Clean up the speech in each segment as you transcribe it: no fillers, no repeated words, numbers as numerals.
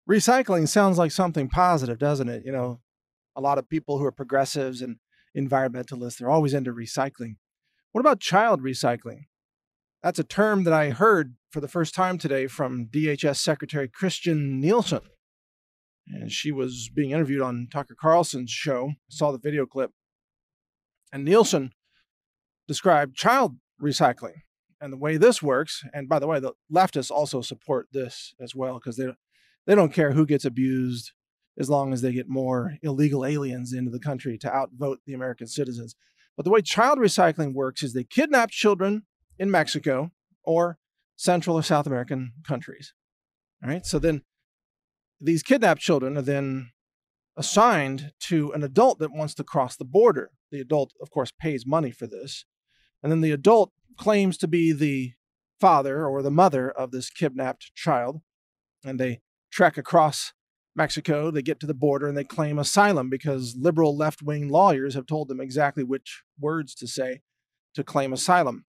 Recycling sounds like something positive, doesn't it? A lot of people who are progressives and environmentalists, they're always into recycling. What about child recycling? That's a term that I heard for the first time today from DHS Secretary Christian Nielsen. And she was being interviewed on Tucker Carlson's show. I saw the video clip. And Nielsen described child recycling and the way this works. And by the way, the leftists also support this as well because they don't care who gets abused as long as they get more illegal aliens into the country to outvote the American citizens. But the way child recycling works is they kidnap children in Mexico or Central or South American countries. All right. So then these kidnapped children are then assigned to an adult that wants to cross the border. The adult, of course, pays money for this. And then the adult claims to be the father or the mother of this kidnapped child. And they trek across Mexico. They get to the border and they claim asylum because liberal left-wing lawyers have told them exactly which words to say to claim asylum.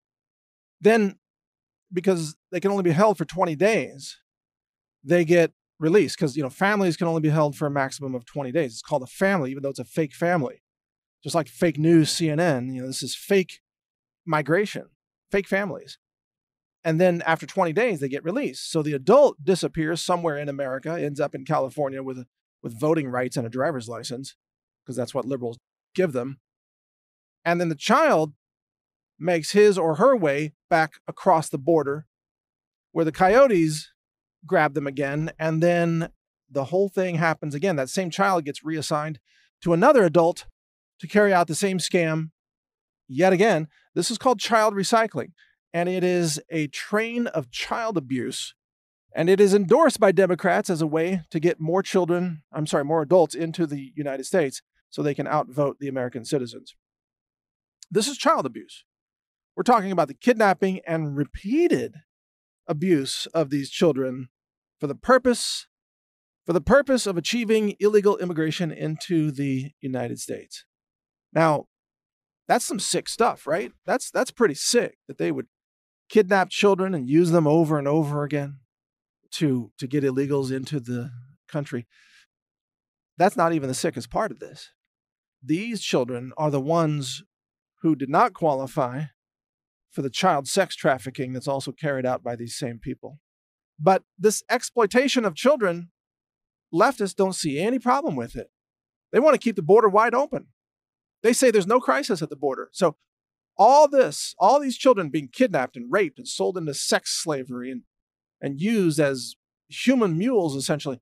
Then, because they can only be held for 20 days, they get released because, families can only be held for a maximum of 20 days. It's called a family, even though it's a fake family. Just like fake news, CNN, this is fake migration, fake families. And then after 20 days, they get released. So the adult disappears somewhere in America, ends up in California with voting rights and a driver's license, because that's what liberals give them. And then the child makes his or her way back across the border where the coyotes grab them again. And then the whole thing happens again. That same child gets reassigned to another adult to carry out the same scam yet again. This is called child recycling. And it is a train of child abuse. And it is endorsed by Democrats as a way to get more adults into the United States so they can outvote the American citizens. This is child abuse. We're talking about the kidnapping and repeated abuse of these children for the purpose of achieving illegal immigration into the United States. Now, that's some sick stuff, right? That's pretty sick that they would kidnap children and use them over and over again to get illegals into the country. That's not even the sickest part of this. These children are the ones who did not qualify for the child sex trafficking that's also carried out by these same people. But this exploitation of children, leftists don't see any problem with it. They want to keep the border wide open. They say there's no crisis at the border. So all these children being kidnapped and raped and sold into sex slavery and used as human mules, essentially,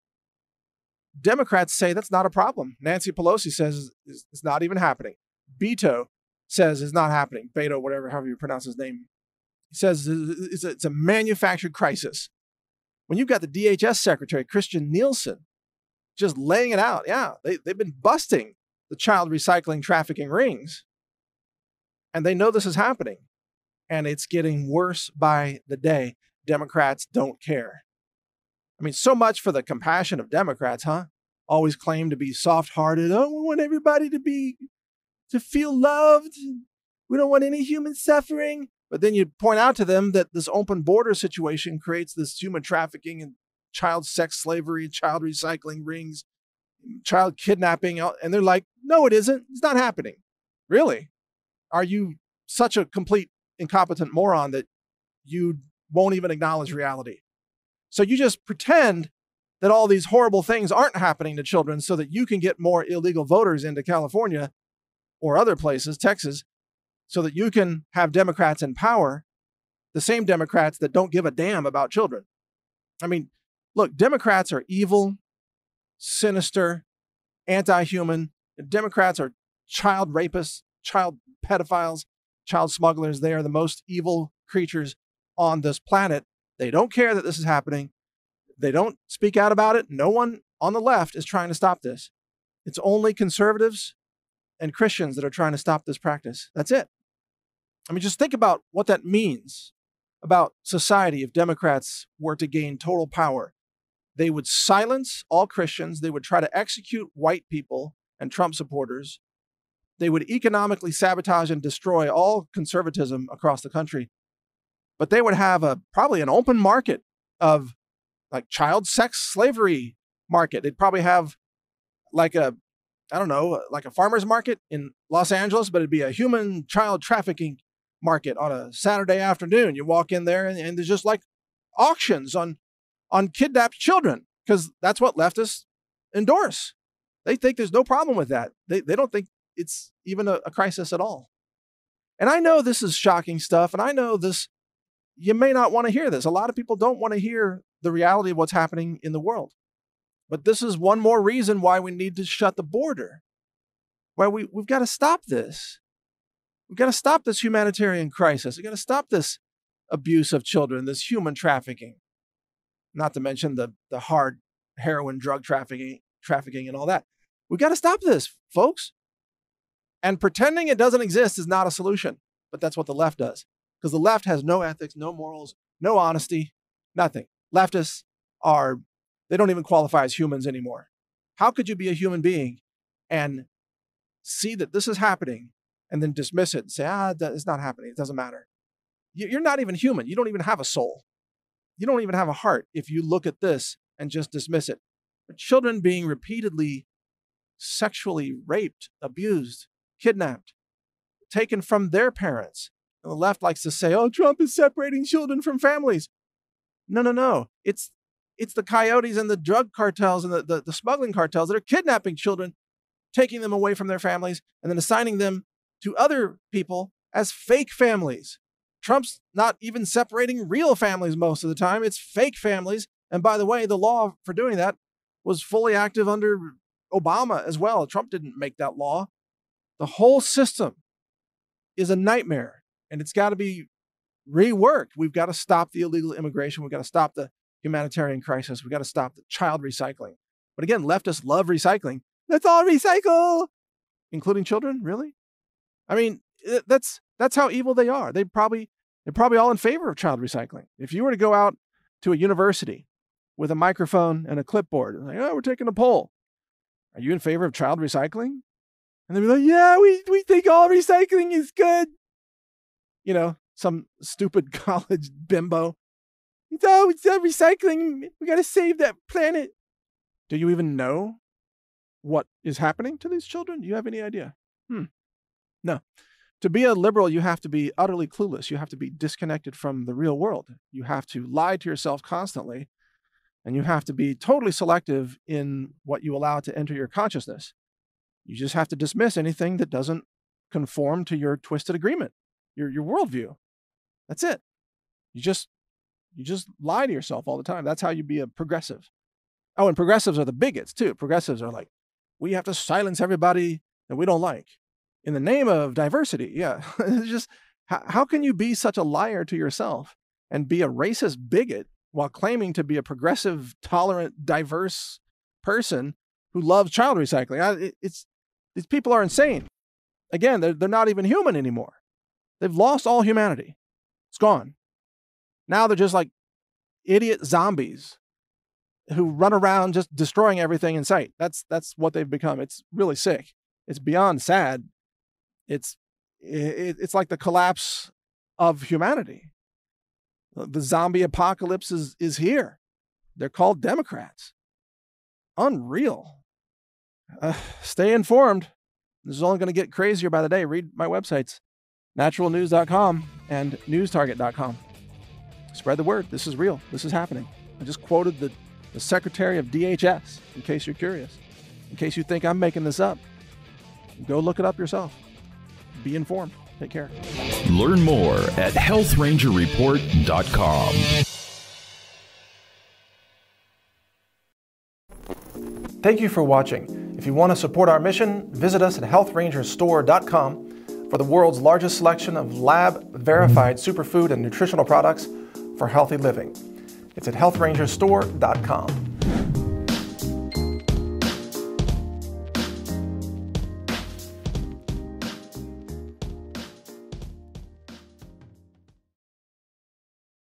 Democrats say that's not a problem. Nancy Pelosi says it's not even happening. Beto says it's not happening. Beto, however you pronounce his name. He says it's a manufactured crisis. When you've got the DHS Secretary, Christian Nielsen, just laying it out. Yeah, they've been busting the child recycling trafficking rings. And they know this is happening. And it's getting worse by the day. Democrats don't care. I mean, so much for the compassion of Democrats, huh? Always claim to be soft-hearted. Oh, we want everybody to feel loved. We don't want any human suffering. But then you point out to them that this open border situation creates this human trafficking and child sex slavery, child recycling rings, child kidnapping. And they're like, no, it isn't. It's not happening. Really? Are you such a complete incompetent moron that you won't even acknowledge reality? So you just pretend that all these horrible things aren't happening to children so that you can get more illegal voters into California or other places, Texas, so that you can have Democrats in power, the same Democrats that don't give a damn about children. I mean, look, Democrats are evil, sinister, anti-human. Democrats are child rapists, child pedophiles, child smugglers. They are the most evil creatures on this planet. They don't care that this is happening. They don't speak out about it. No one on the left is trying to stop this. It's only conservatives and Christians that are trying to stop this practice. That's it. I mean, just think about what that means about society if Democrats were to gain total power. They would silence all Christians. They would try to execute white people and Trump supporters. They would economically sabotage and destroy all conservatism across the country. But they would have probably an open market of like child sex slavery market. They'd probably have like a, I don't know, like a farmer's market in Los Angeles, but it'd be a human child trafficking market on a Saturday afternoon. You walk in there and there's just like auctions on kidnapped children, because that's what leftists endorse. They think there's no problem with that. They don't think it's even a crisis at all. And I know this is shocking stuff, and I know this, you may not want to hear this. A lot of people don't want to hear the reality of what's happening in the world. But this is one more reason why we need to shut the border. Why we've got to stop this. We've got to stop this humanitarian crisis. We've got to stop this abuse of children, this human trafficking. Not to mention the hard heroin drug trafficking and all that. We've got to stop this, folks. And pretending it doesn't exist is not a solution. But that's what the left does. Because the left has no ethics, no morals, no honesty, nothing. Leftists they don't even qualify as humans anymore. How could you be a human being and see that this is happening and then dismiss it and say, it's not happening, it doesn't matter? You're not even human. You don't even have a soul. You don't even have a heart if you look at this and just dismiss it. But children being repeatedly sexually raped, abused, kidnapped, taken from their parents. And the left likes to say, Trump is separating children from families. No. It's the coyotes and the drug cartels and the smuggling cartels that are kidnapping children, taking them away from their families, and then assigning them to other people as fake families. Trump's not even separating real families most of the time. It's fake families. And by the way, the law for doing that was fully active under Obama as well. Trump didn't make that law. The whole system is a nightmare, and it's got to be reworked. We've got to stop the illegal immigration. We've got to stop the humanitarian crisis. We've got to stop the child recycling. But again, leftists love recycling. Let's all recycle, including children. Really? I mean, that's how evil they are. They're probably all in favor of child recycling. If you were to go out to a university with a microphone and a clipboard, like, we're taking a poll. Are you in favor of child recycling? And they'd be like, yeah, we think all recycling is good. You know, some stupid college bimbo. It's recycling. We got to save that planet. Do you even know what is happening to these children? Do you have any idea? No. To be a liberal, you have to be utterly clueless. You have to be disconnected from the real world. You have to lie to yourself constantly, and you have to be totally selective in what you allow to enter your consciousness. You just have to dismiss anything that doesn't conform to your twisted agreement, your worldview. That's it. You just lie to yourself all the time. That's how you be a progressive. Oh, and progressives are the bigots too. Progressives are like, we have to silence everybody that we don't like in the name of diversity. Yeah. It's just, how can you be such a liar to yourself and be a racist bigot while claiming to be a progressive, tolerant, diverse person who loves child recycling? These people are insane. Again, they're not even human anymore. They've lost all humanity. It's gone. Now they're just like idiot zombies who run around just destroying everything in sight. That's what they've become. It's really sick. It's beyond sad. It's like the collapse of humanity. The zombie apocalypse is here. They're called Democrats. Unreal. Stay informed. This is only going to get crazier by the day. Read my websites, naturalnews.com and newstarget.com. Spread the word. This is real. This is happening. I just quoted the Secretary of DHS, in case you're curious. In case you think I'm making this up. Go look it up yourself. Be informed. Take care. Learn more at healthrangerreport.com. Thank you for watching. If you want to support our mission, visit us at healthrangerstore.com for the world's largest selection of lab-verified superfood and nutritional products for healthy living. It's at healthrangerstore.com.